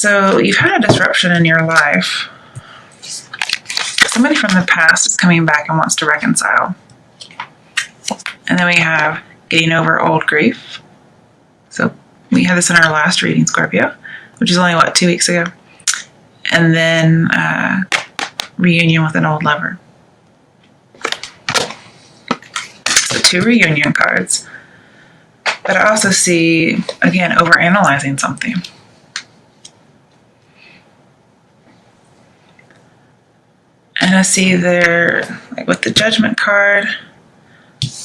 So you've had a disruption in your life. Somebody from the past is coming back and wants to reconcile. And then we have getting over old grief. So we had this in our last reading, Scorpio, which is only, 2 weeks ago. And then reunion with an old lover. So 2 reunion cards. But I also see, again, overanalyzing something. And I see there, like with the Judgment card,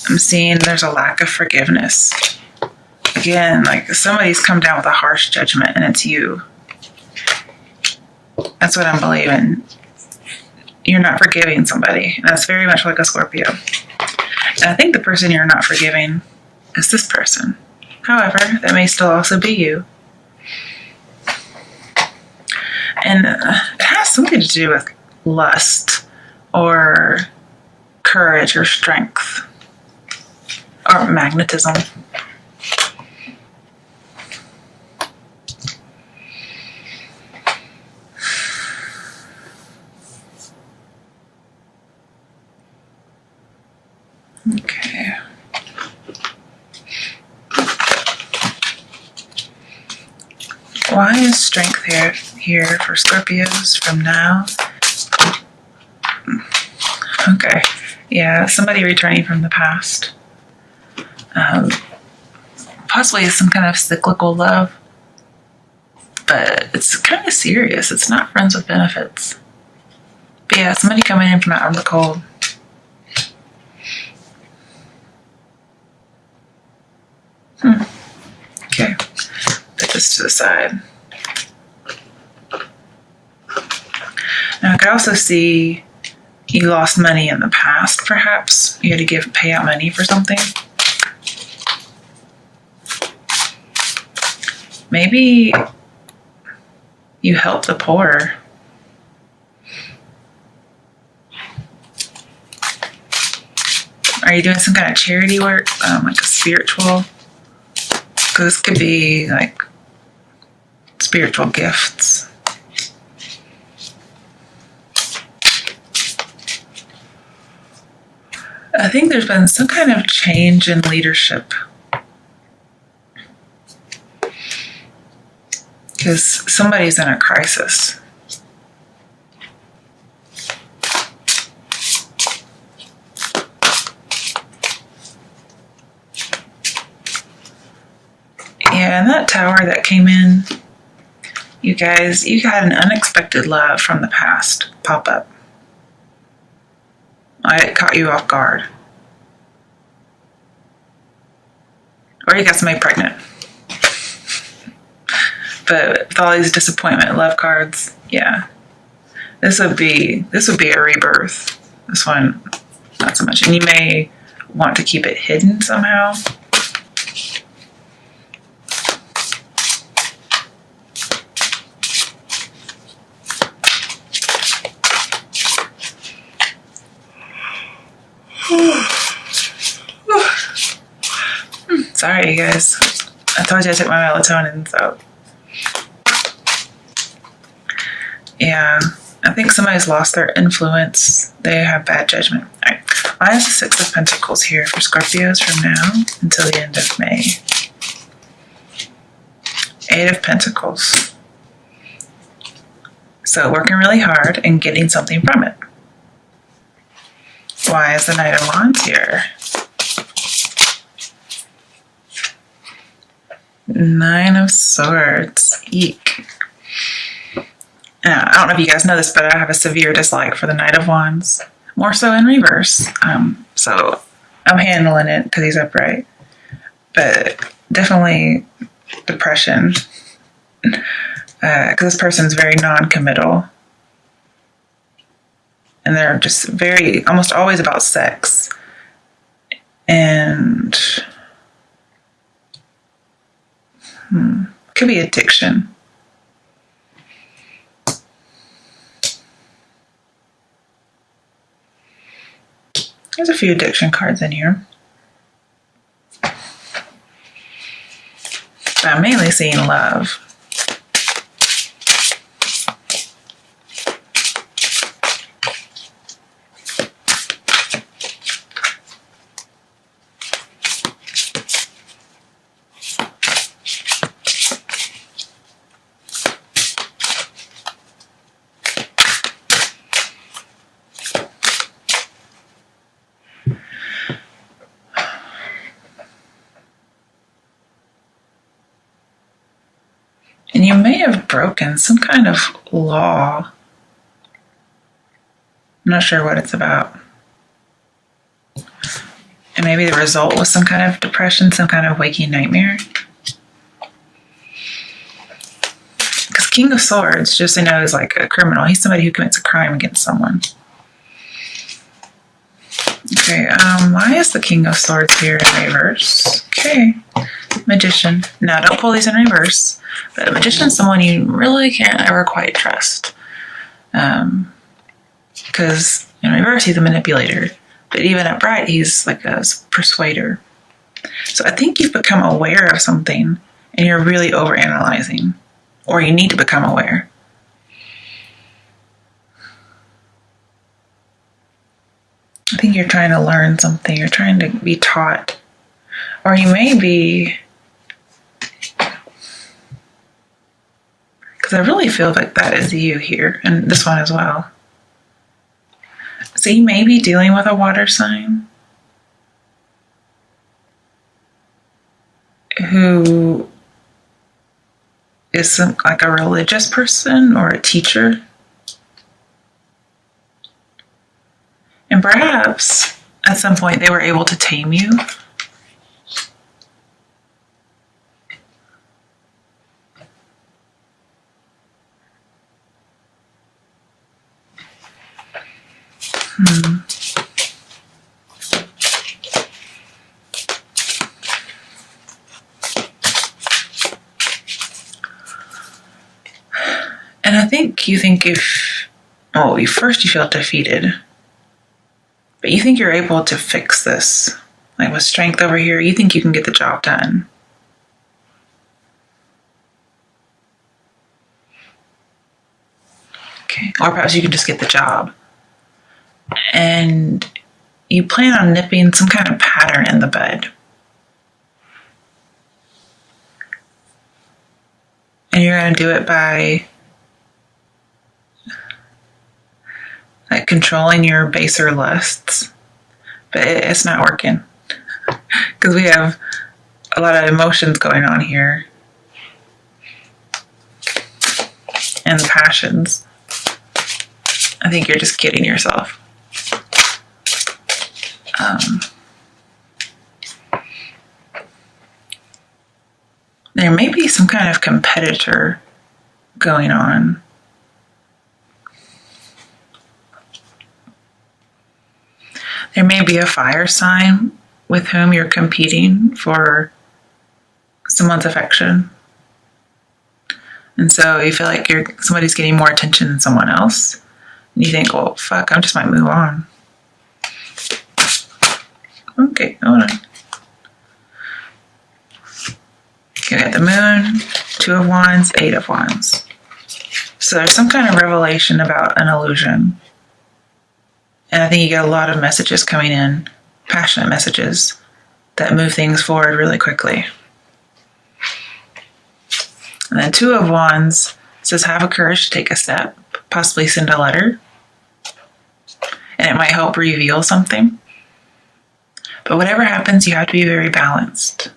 I'm seeing there's a lack of forgiveness. Again, like somebody's come down with a harsh judgment and it's you. That's what I'm believing. You're not forgiving somebody. And that's very much like a Scorpio. And I think the person you're not forgiving is this person. However, that may still also be you. And it has something to do with lust or courage or strength or magnetism. Okay. Why is strength here for Scorpios from now? Okay. Yeah, somebody returning from the past. Possibly some kind of cyclical love. But it's kind of serious. It's not friends with benefits. But yeah, somebody coming in from out of the cold. Okay. Put this to the side. Now I could also see you lost money in the past, perhaps. You had to pay out money for something. Maybe you help the poor. Are you doing some kind of charity work, like a spiritual? Because this could be like spiritual gifts. I think there's been some kind of change in leadership. Because somebody's in a crisis. Yeah, and that tower that came in, you guys, you had an unexpected love from the past pop up. It caught you off guard. Or you got somebody pregnant. But with all these disappointment love cards, yeah. This would be a rebirth. This one, not so much. And you may want to keep it hidden somehow. Sorry, you guys. I told you I took my melatonin, so. Yeah, I think somebody's lost their influence. They have bad judgment. All right. Why is the 6 of Pentacles here for Scorpios from now until the end of May? 8 of Pentacles. So working really hard and getting something from it. Why is the Knight of Wands here? 9 of Swords. Eek. I don't know if you guys know this, but I have a severe dislike for the Knight of Wands. More so in reverse. So I'm handling it because he's upright. But definitely depression. Because this person's very non-committal. And they're just almost always about sex. And could be addiction. There's a few addiction cards in here. But I'm mainly seeing love. And you may have broken some kind of law. I'm not sure what it's about. And maybe the result was some kind of depression, some kind of waking nightmare. Because King of Swords, just so you know, is like a criminal. He's somebody who commits a crime against someone. Okay, why is the King of Swords here in reverse? Okay, Magician. Now, don't pull these in reverse. But a magician is someone you really can't ever quite trust. Because in reverse, he's a manipulator. But even upright, he's like a persuader. So I think you've become aware of something and you're really overanalyzing. Or you need to become aware. I think you're trying to learn something. You're trying to be taught. Or you may be... Because I really feel like that is you here. And this one as well. So you may be dealing with a water sign who is like a religious person or a teacher. And perhaps at some point they were able to tame you. And I think you think first you felt defeated, but you think you're able to fix this. Like with strength over here, you think you can get the job done. Okay, or perhaps you can just get the job. And you plan on nipping some kind of pattern in the bud. And you're going to do it by like controlling your baser lusts. But it's not working. Because we have a lot of emotions going on here. And passions. I think you're just kidding yourself. There may be some kind of competitor going on. There may be a fire sign with whom you're competing for someone's affection. And so you feel like somebody's getting more attention than someone else. And you think, well, fuck, I just might move on. Okay, hold on. Okay, we got the Moon, 2 of Wands, 8 of Wands. So there's some kind of revelation about an illusion. And I think you get a lot of messages coming in, passionate messages, that move things forward really quickly. And then 2 of Wands says have a courage to take a step, possibly send a letter. And it might help reveal something. But whatever happens, you have to be very balanced.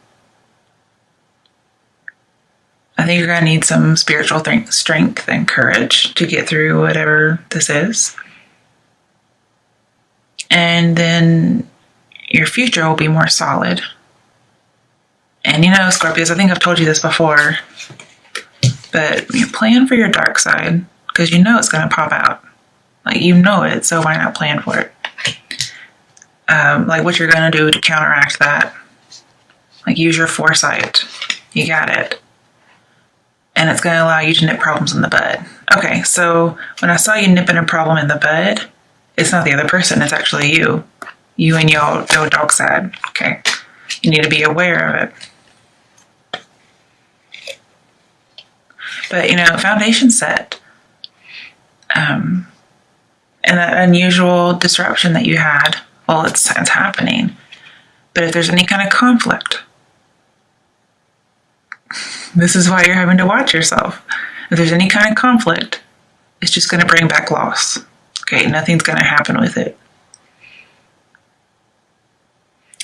I think you're going to need some spiritual strength and courage to get through whatever this is. And then your future will be more solid. And you know, Scorpios, I think I've told you this before, but you plan for your dark side because you know it's going to pop out. Like, you know it, so why not plan for it? Like what you're going to do to counteract that. Like, use your foresight. You got it. And it's going to allow you to nip problems in the bud. Okay, so when I saw you nipping a problem in the bud, it's not the other person, it's actually you. You and your dog side. Okay. You need to be aware of it. But, you know, foundation set. And that unusual disruption that you had, well, it's happening. But if there's any kind of conflict, this is why you're having to watch yourself. If there's any kind of conflict, it's just going to bring back loss. Okay, nothing's going to happen with it.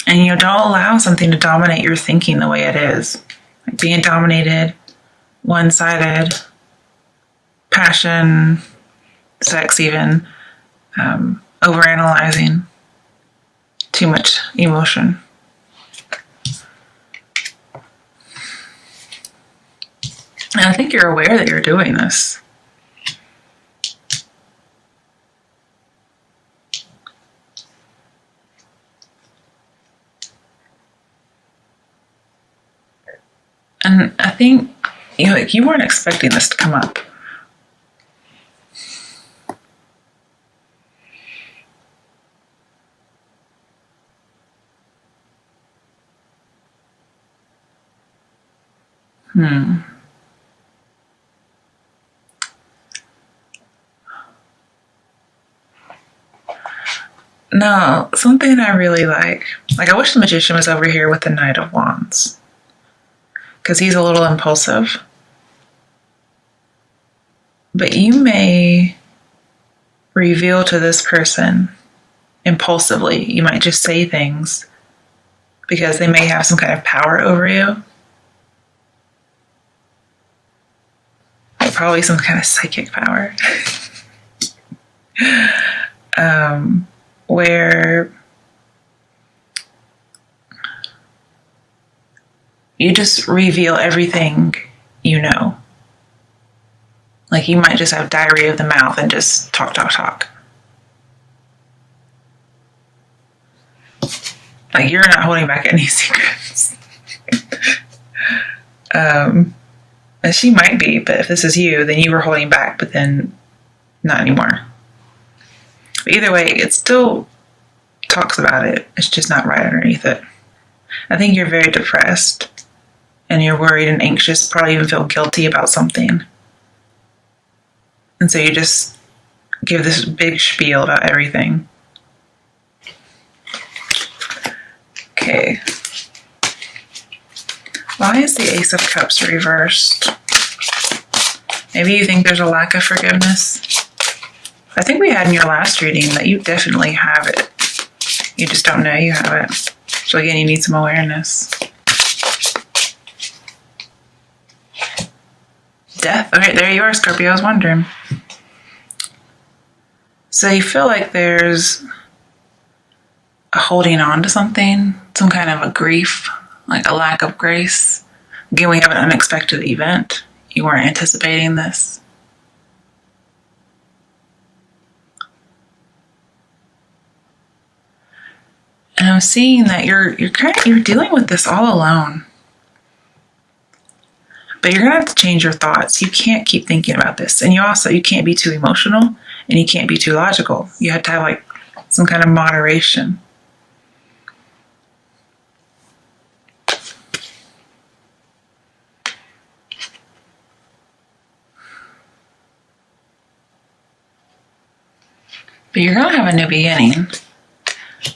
And you know, don't allow something to dominate your thinking the way it is. Like being dominated one-sided passion, sex even, overanalyzing, too much emotion. And I think you're aware that you're doing this. And I think you weren't expecting this to come up. No, something I really like I wish the Magician was over here with the Knight of Wands, because he's a little impulsive. But you may reveal to this person impulsively. You might just say things because they may have some kind of power over you. Like probably some kind of psychic power. Where you just reveal everything you know. Like you might just have diarrhea of the mouth and just talk. Like you're not holding back any secrets. And she might be, but if this is you, then you were holding back, but then not anymore. But either way, it still talks about it. It's just not right underneath it. I think you're very depressed and you're worried and anxious, probably even feel guilty about something. And so you just give this big spiel about everything. Okay. Why is the Ace of Cups reversed? Maybe you think there's a lack of forgiveness. I think we had in your last reading that you definitely have it. You just don't know you have it. So again, you need some awareness. Death. Okay, there you are, Scorpio. I was wondering. So you feel like there's a holding on to something, some kind of a grief, like a lack of grace. Again, we have an unexpected event. You weren't anticipating this. And I'm seeing that you're dealing with this all alone. But you're gonna have to change your thoughts. You can't keep thinking about this. And you can't be too emotional and you can't be too logical. You have to have like some kind of moderation. But you're gonna have a new beginning.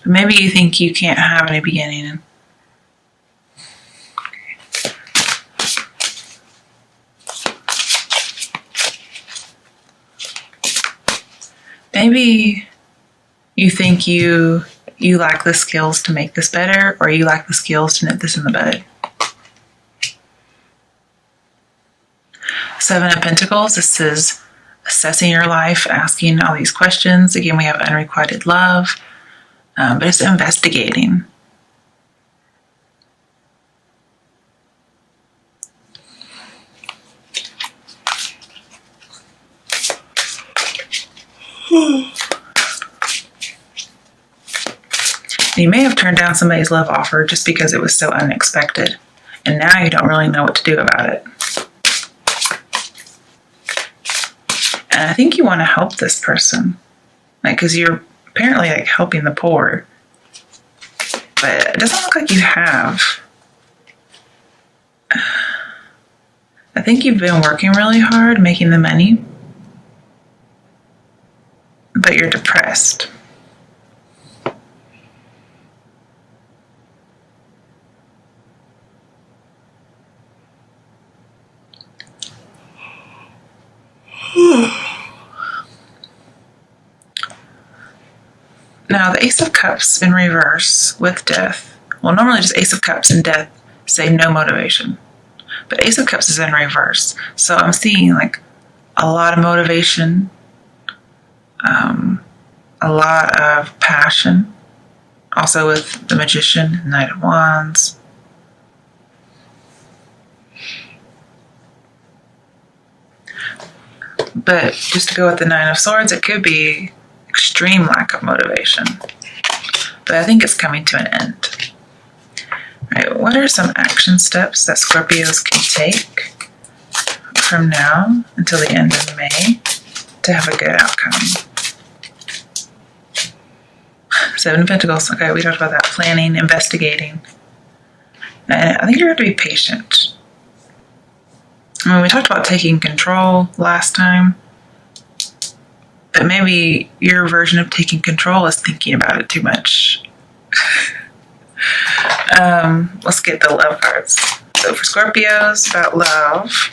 But maybe you think you can't have a new beginning. Maybe you think you lack the skills to make this better, or you lack the skills to nip this in the bud. Seven of Pentacles, this is assessing your life, asking all these questions. Again, we have unrequited love, but it's investigating. You may have turned down somebody's love offer just because it was so unexpected, and now you don't really know what to do about it. And I think you want to help this person, like, because you're apparently like helping the poor, but it doesn't look like you have. I think you've been working really hard, making the money, but you're depressed. Now, the Ace of Cups in reverse with death. Well, normally just Ace of Cups and death say no motivation. But Ace of Cups is in reverse. So I'm seeing like a lot of motivation, a lot of passion. Also with the Magician, Knight of Wands. But just to go with the Nine of Swords, it could be extreme lack of motivation. But I think it's coming to an end. Right, what are some action steps that Scorpios can take from now until the end of May to have a good outcome? Seven of Pentacles. Okay, we talked about that. Planning, investigating. And I think you're going to be patient. I mean, we talked about taking control last time. But maybe your version of taking control is thinking about it too much. Let's get the love cards. So for Scorpios, about love,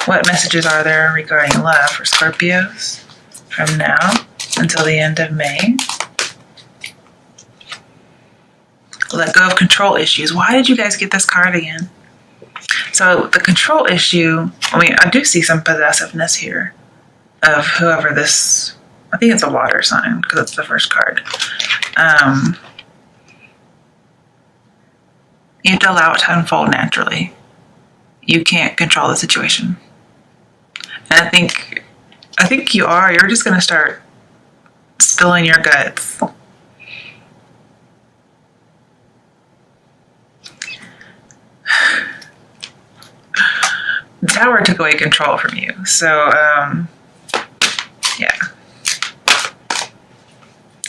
what messages are there regarding love for Scorpios from now until the end of May? Let go of control issues. Why did you guys get this card again? So the control issue, I mean, I do see some possessiveness here of whoever this, I think it's a water sign because it's the first card. You have to allow it to unfold naturally. You can't control the situation. And I think you are. You're just going to start spilling your guts. The Tower took away control from you. So, yeah.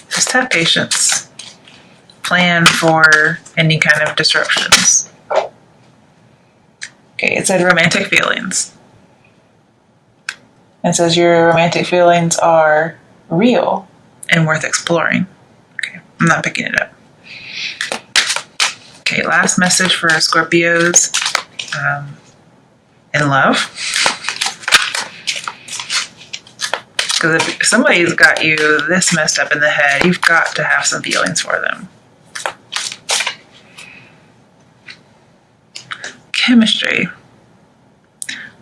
Just have patience. Plan for any kind of disruptions. Okay, it said romantic feelings. It says your romantic feelings are real and worth exploring. Okay, I'm not picking it up. Okay, last message for Scorpios in love. Because if somebody's got you this messed up in the head, you've got to have some feelings for them. Chemistry.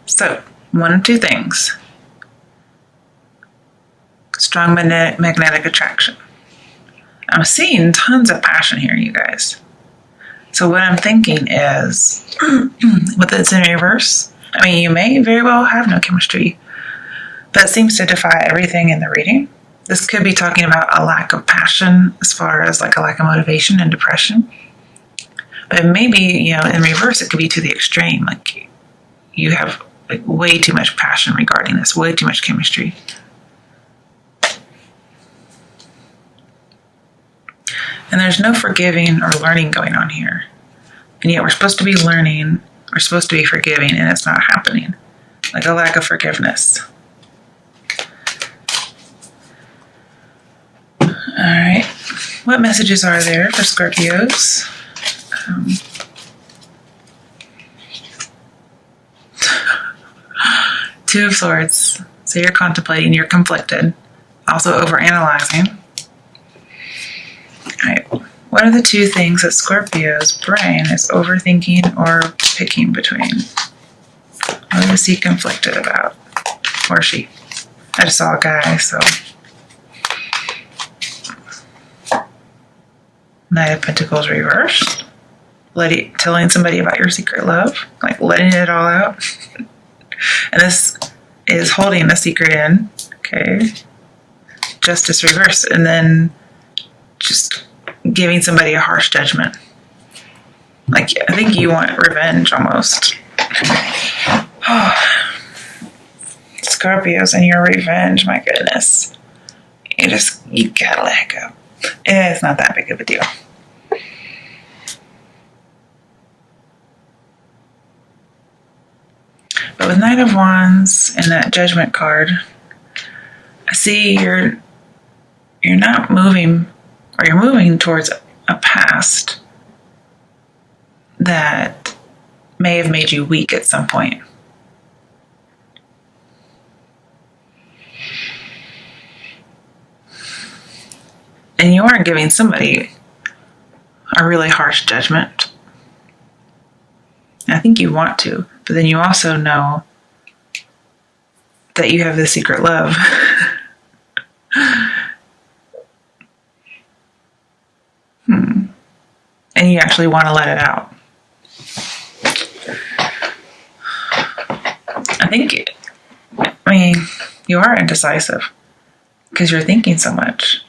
So, one of two things. Strong magnetic attraction. I'm seeing tons of passion here, you guys. So what I'm thinking is, with it's in reverse, I mean, you may very well have no chemistry. That seems to defy everything in the reading. This could be talking about a lack of passion as far as like a lack of motivation and depression. But maybe, you know, in reverse, it could be to the extreme. Like you have like way too much passion regarding this, way too much chemistry. And there's no forgiving or learning going on here. And yet we're supposed to be learning, we're supposed to be forgiving, and it's not happening. Like a lack of forgiveness. Alright. What messages are there for Scorpios? Two of Swords. So you're contemplating, you're conflicted. Also overanalyzing. Alright. What are the two things that Scorpio's brain is overthinking or picking between? What is he conflicted about? Or she? I just saw a guy, so. Knight of Pentacles reversed. Telling somebody about your secret love. Like letting it all out. And this is holding the secret in. Okay. Justice reversed. And then just giving somebody a harsh judgment. Like, I think you want revenge almost. Scorpios and your revenge, my goodness. You gotta let it go. It's not that big of a deal. But with Knight of Wands and that Judgment card, I see you're not moving, or you're moving towards a past that may have made you weak at some point. And you are giving somebody a really harsh judgment. I think you want to, but then you also know that you have this secret love. And you actually want to let it out. I mean, you are indecisive because you're thinking so much.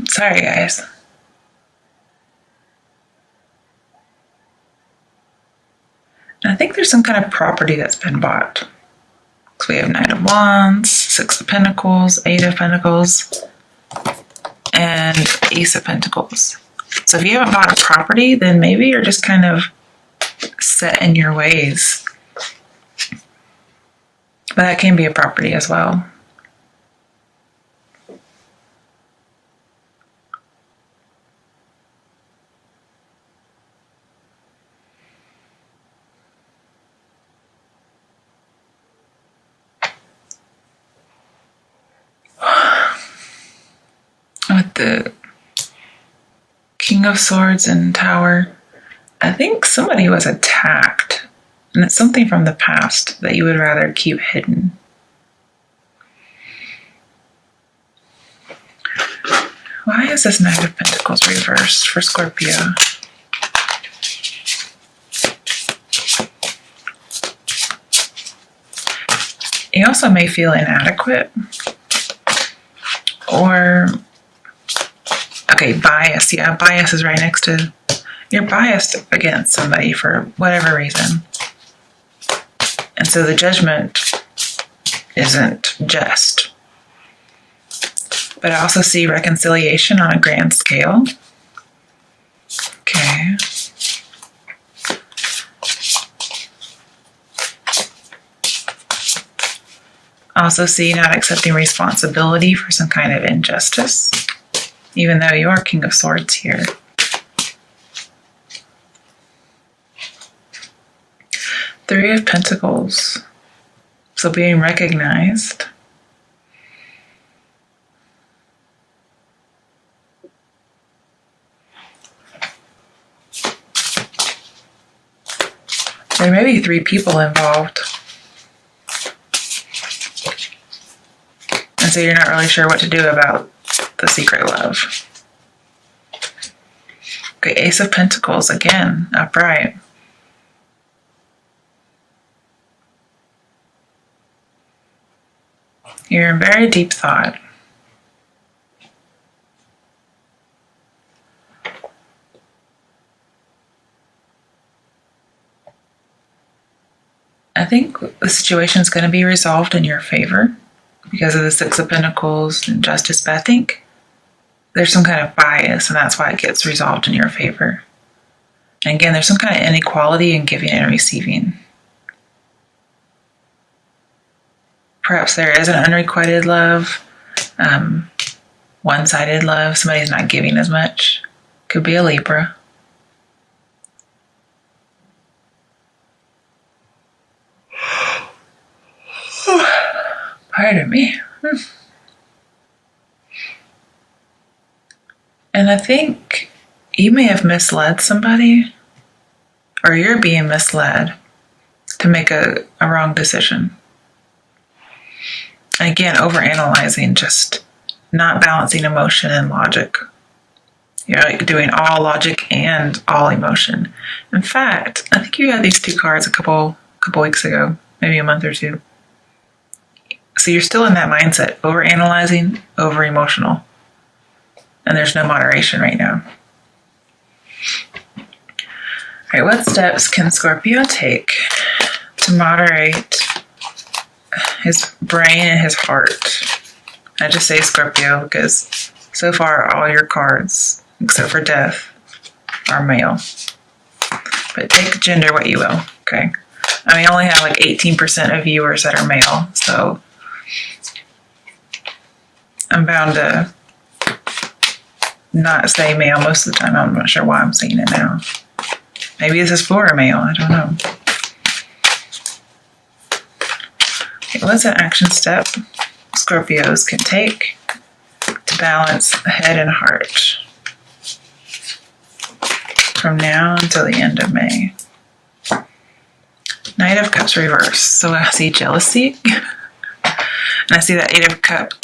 Sorry, guys. I think there's some kind of property that's been bought. So we have Knight of Wands, Six of Pentacles, Eight of Pentacles, and Ace of Pentacles. So if you haven't bought a property, then maybe you're just kind of set in your ways. But that can be a property as well. With the King of Swords and Tower, I think somebody was attacked, and it's something from the past that you would rather keep hidden. Why is this Knight of Pentacles reversed for Scorpio? You also may feel inadequate, or okay, bias. Yeah, bias is right next to, you're biased against somebody for whatever reason. And so the judgment isn't just. But I also see reconciliation on a grand scale. Okay. I also see not accepting responsibility for some kind of injustice, even though you are King of Swords here. Three of Pentacles. So being recognized. There may be three people involved. And so you're not really sure what to do about the secret love. Okay, Ace of Pentacles again, upright. You're in very deep thought. I think the situation is going to be resolved in your favor because of the Six of Pentacles and Justice, but I think there's some kind of bias, and that's why it gets resolved in your favor. And again, there's some kind of inequality in giving and receiving. Perhaps there is an unrequited love, one-sided love. Somebody's not giving as much. Could be a Libra. Pardon me. And I think you may have misled somebody, or you're being misled to make a wrong decision. And again, overanalyzing, just not balancing emotion and logic. You're like doing all logic and all emotion. In fact, I think you had these two cards a couple weeks ago, maybe a month or two. So you're still in that mindset, overanalyzing, over-emotional. And there's no moderation right now. All right, what steps can Scorpio take to moderate his brain and his heart? I just say Scorpio because so far all your cards, except for death, are male. But take gender what you will, okay? I mean, I only have like 18% of viewers that are male, so I'm bound to not say male most of the time. I'm not sure why I'm saying it now. Maybe this is for a male, I don't know. what's an action step Scorpios can take to balance head and heart from now until the end of May? Knight of Cups reversed. So I see jealousy. And I see that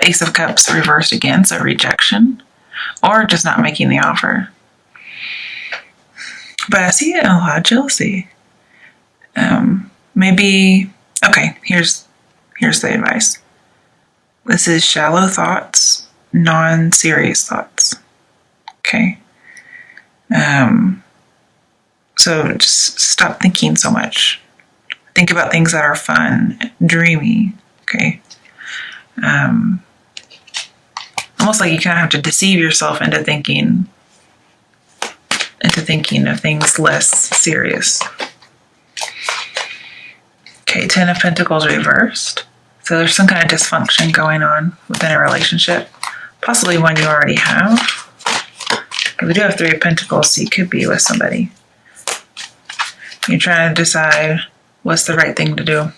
Ace of Cups reversed again, so rejection. Or just not making the offer. But I see a lot of jealousy. Maybe, okay, here's the advice. This is shallow thoughts, non-serious thoughts. Okay? So just stop thinking so much. Think about things that are fun, dreamy. Okay? Almost like you kind of have to deceive yourself into thinking of things less serious. Okay, 10 of Pentacles reversed. So there's some kind of dysfunction going on within a relationship. Possibly one you already have. We do have 3 of Pentacles, so you could be with somebody. You're trying to decide what's the right thing to do.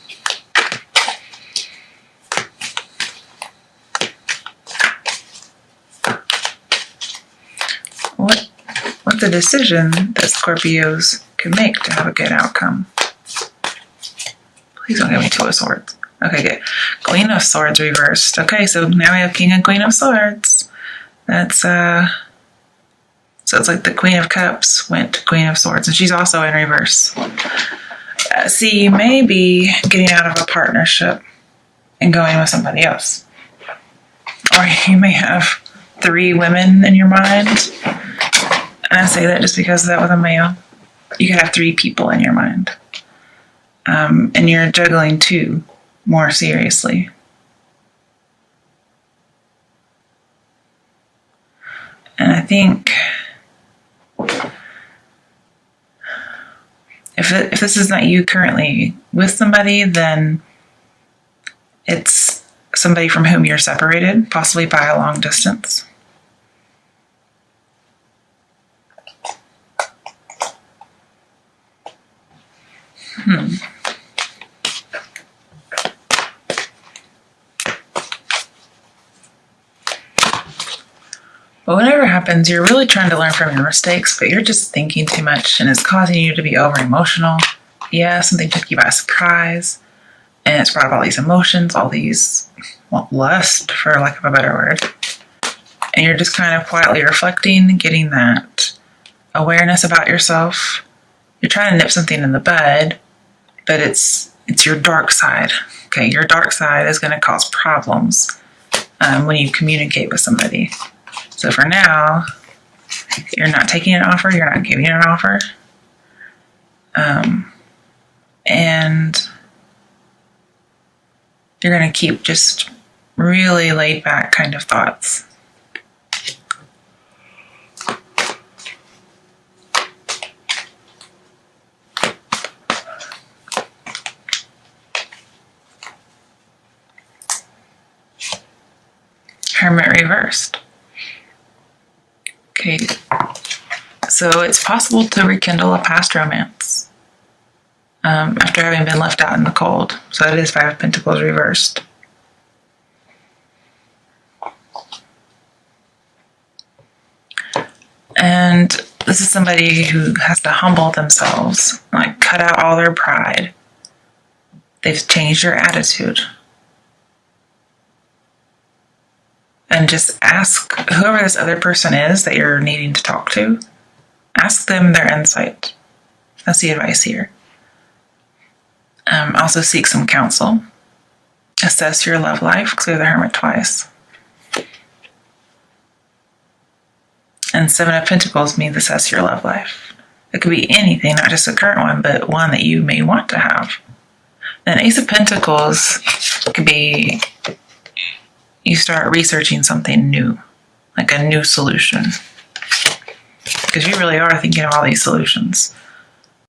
What's the decision that Scorpios can make to have a good outcome? Please don't give me 2 of Swords. Okay, good. Queen of Swords reversed. Okay, so now we have King and Queen of Swords. That's, so it's like the Queen of Cups went to Queen of Swords, and she's also in reverse. See, you may be getting out of a partnership and going with somebody else. Or you may have 3 women in your mind. And I say that just because of that with a male. You could have 3 people in your mind. And you're juggling 2 more seriously. And I think if this is not you currently with somebody, then it's somebody from whom you're separated, possibly by a long distance. But whatever happens, you're really trying to learn from your mistakes, but you're just thinking too much and it's causing you to be over-emotional. Yeah, something took you by surprise, and it's brought up all these emotions, all these, lust, for lack of a better word. And you're just kind of quietly reflecting, getting that awareness about yourself. You're trying to nip something in the bud, but it's your dark side. Okay, your dark side is going to cause problems when you communicate with somebody. So for now, you're not taking an offer, you're not giving an offer. And you're going to keep just really laid back kind of thoughts. Hermit reversed. Okay, so it's possible to rekindle a past romance after having been left out in the cold. So it is 5 of Pentacles reversed. And this is somebody who has to humble themselves, like cut out all their pride. They've changed their attitude. And just ask whoever this other person is that you're needing to talk to, ask them their insight. That's the advice here. Also seek some counsel. Assess your love life, because we have the Hermit twice. And 7 of Pentacles means assess your love life. It could be anything, not just a current one, but one that you may want to have. Then Ace of Pentacles could be you start researching something new, like a new solution. Because you really are thinking of all these solutions.